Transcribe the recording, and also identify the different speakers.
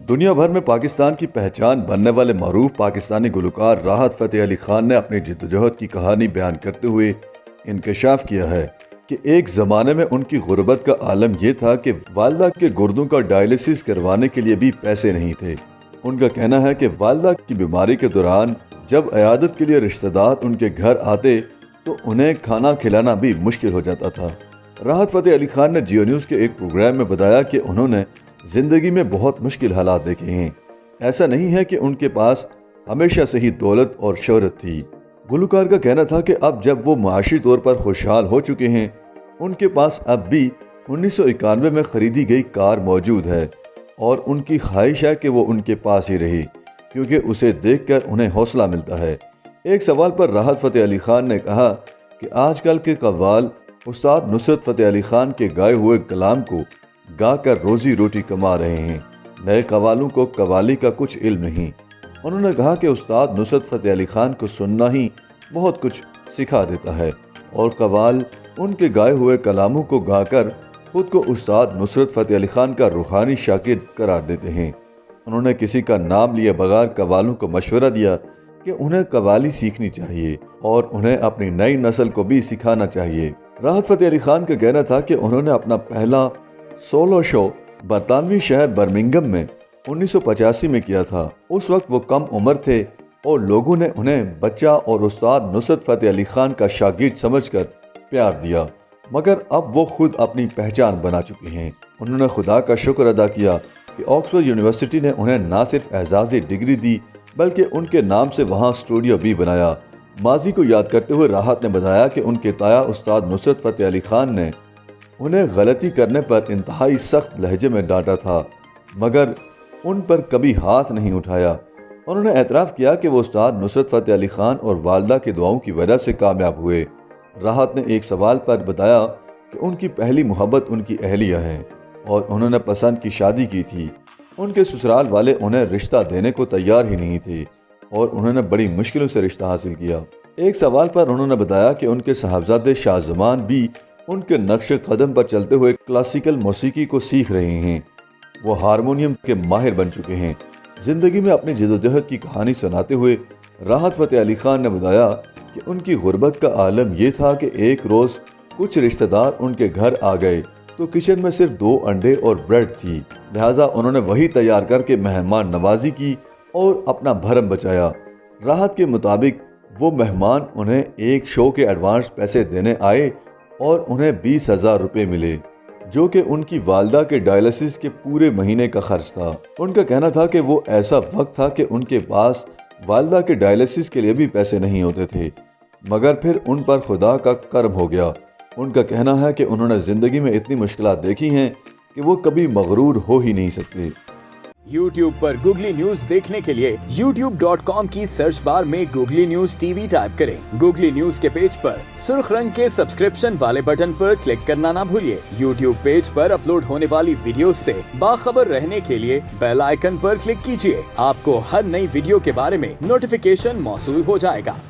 Speaker 1: دنیا بھر میں پاکستان کی پہچان بننے والے معروف پاکستانی گلوکار راحت فتح علی خان نے اپنی جدوجہد کی کہانی بیان کرتے ہوئے انکشاف کیا ہے کہ ایک زمانے میں ان کی غربت کا عالم یہ تھا کہ والدہ کے گردوں کا ڈائلیسس کروانے کے لیے بھی پیسے نہیں تھے۔ ان کا کہنا ہے کہ والدہ کی بیماری کے دوران جب عیادت کے لیے رشتہ دار ان کے گھر آتے تو انہیں کھانا کھلانا بھی مشکل ہو جاتا تھا۔ راحت فتح علی خان نے جیو نیوز کے ایک پروگرام میں بتایا کہ انہوں نے زندگی میں بہت مشکل حالات دیکھے ہیں۔ ایسا نہیں ہے کہ ان کے پاس ہمیشہ سے ہی دولت اور شہرت تھی۔ گلوکار کا کہنا تھا کہ اب جب وہ معاشی طور پر خوشحال ہو چکے ہیں، ان کے پاس اب بھی 1991 میں خریدی گئی کار موجود ہے اور ان کی خواہش ہے کہ وہ ان کے پاس ہی رہے کیونکہ اسے دیکھ کر انہیں حوصلہ ملتا ہے۔ ایک سوال پر راحت فتح علی خان نے کہا کہ آج کل کے قوال استاد نصرت فتح علی خان کے گائے ہوئے کلام کو گا کر روزی روٹی کما رہے ہیں، نئے قوالوں کو قوالی کا کچھ علم نہیں۔ انہوں نے کہا کہ استاد نصرت فتح علی خان کو سننا ہی بہت کچھ سکھا دیتا ہے اور قوال ان کے گائے ہوئے کلاموں کو گا کر خود کو استاد نصرت فتح علی خان کا روحانی شاگرد قرار دیتے ہیں۔ انہوں نے کسی کا نام لیے بغیر قوالوں کو مشورہ دیا کہ انہیں قوالی سیکھنی چاہیے اور انہیں اپنی نئی نسل کو بھی سکھانا چاہیے۔ راحت فتح علی خان کا کہنا تھا کہ انہوں نے اپنا پہلا سولو شو برطانوی شہر برمنگھم میں 1985 میں کیا تھا۔ اس وقت وہ کم عمر تھے اور لوگوں نے انہیں بچہ اور استاد نصرت فتح علی خان کا شاگرد سمجھ کر پیار دیا، مگر اب وہ خود اپنی پہچان بنا چکے ہیں۔ انہوں نے خدا کا شکر ادا کیا کہ آکسفورڈ یونیورسٹی نے انہیں نہ صرف اعزازی ڈگری دی بلکہ ان کے نام سے وہاں اسٹوڈیو بھی بنایا۔ ماضی کو یاد کرتے ہوئے راحت نے بتایا کہ ان کے تایا استاد نصرت فتح علی خان نے انہیں غلطی کرنے پر انتہائی سخت لہجے میں ڈانٹا تھا مگر ان پر کبھی ہاتھ نہیں اٹھایا۔ انہوں نے اعتراف کیا کہ وہ استاد نصرت فتح علی خان اور والدہ کی دعاؤں کی وجہ سے کامیاب ہوئے۔ راحت نے ایک سوال پر بتایا کہ ان کی پہلی محبت ان کی اہلیہ ہے اور انہوں نے پسند کی شادی کی تھی۔ ان کے سسرال والے انہیں رشتہ دینے کو تیار ہی نہیں تھے اور انہوں نے بڑی مشکلوں سے رشتہ حاصل کیا۔ ایک سوال پر انہوں نے بتایا کہ ان کے صاحبزادے شاہ زمان بھی ان کے نقش قدم پر چلتے ہوئے کلاسیکل موسیقی کو سیکھ رہے ہیں۔ وہ ہارمونیم کے ماہر بن چکے ہیں۔ زندگی میں اپنی جدوجہد کی کہانی سناتے ہوئے راحت فتح علی خان نے بتایا کہ ان کی غربت کا عالم یہ تھا کہ ایک روز کچھ رشتہ دار ان کے گھر آ گئے تو کچن میں صرف 2 انڈے اور بریڈ تھی، لہٰذا انہوں نے وہی تیار کر کے مہمان نوازی کی اور اپنا بھرم بچایا۔ راحت کے مطابق وہ مہمان انہیں ایک شو کے ایڈوانس پیسے دینے آئے اور انہیں 20,000 روپے ملے جو کہ ان کی والدہ کے ڈائلیسس کے پورے مہینے کا خرچ تھا۔ ان کا کہنا تھا کہ وہ ایسا وقت تھا کہ ان کے پاس والدہ کے ڈائلیسس کے لیے بھی پیسے نہیں ہوتے تھے مگر پھر ان پر خدا کا کرم ہو گیا۔ ان کا کہنا ہے کہ انہوں نے زندگی میں اتنی مشکلات دیکھی ہیں کہ وہ کبھی مغرور ہو ہی نہیں سکتے۔
Speaker 2: YouTube پر گوگلی نیوز دیکھنے کے لیے youtube.com کی سرچ بار میں googly news T V type کریں۔ گوگلی نیوز کے پیج پر سرخ رنگ کے سبسکرپشن والے بٹن پر کلک کرنا نہ بھولیے۔ YouTube پیج پر اپلوڈ ہونے والی ویڈیوز سے باخبر رہنے کے لیے بیل آئیکن پر کلک کیجیے۔ آپ کو ہر نئی ویڈیو کے بارے میں نوٹیفیکیشن موصول ہو جائے گا۔